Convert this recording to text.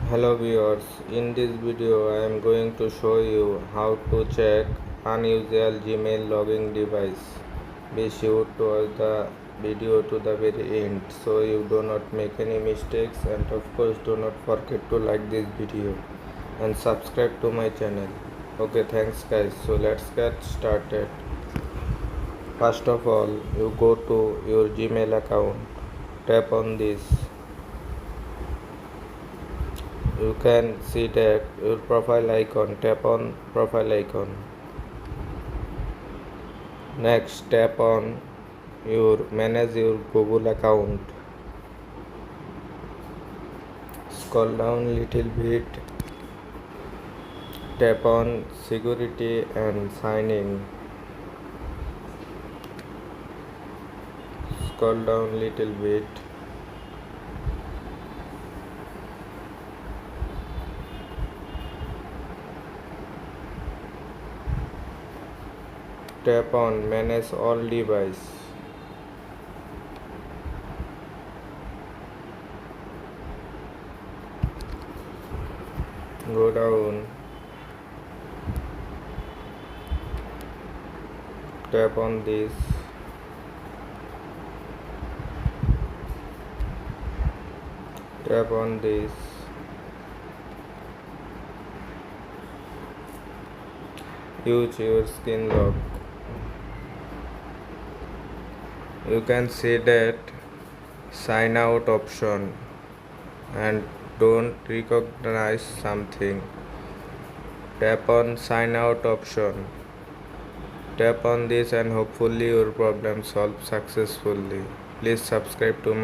Hello viewers, in this video I am going to show you how to check unusual Gmail login device. Be sure to watch the video to the very end so you do not make any mistakes, and of course do not forget to like this video and subscribe to my channel. Okay, thanks guys. So let's get started. First of all, you go to your Gmail account, tap on this. You can see that your profile icon. Tap on profile icon. Next, tap on your manage your Google account. Scroll down little bit. Tap on security and sign in. Scroll down little bit. Tap on manage all device. Go down. Tap on this. Tap on this. Use your screen lock. You can see that sign out option and don't recognize something. Tap on sign out option. Tap on this and hopefully your problem solved successfully. Please subscribe to my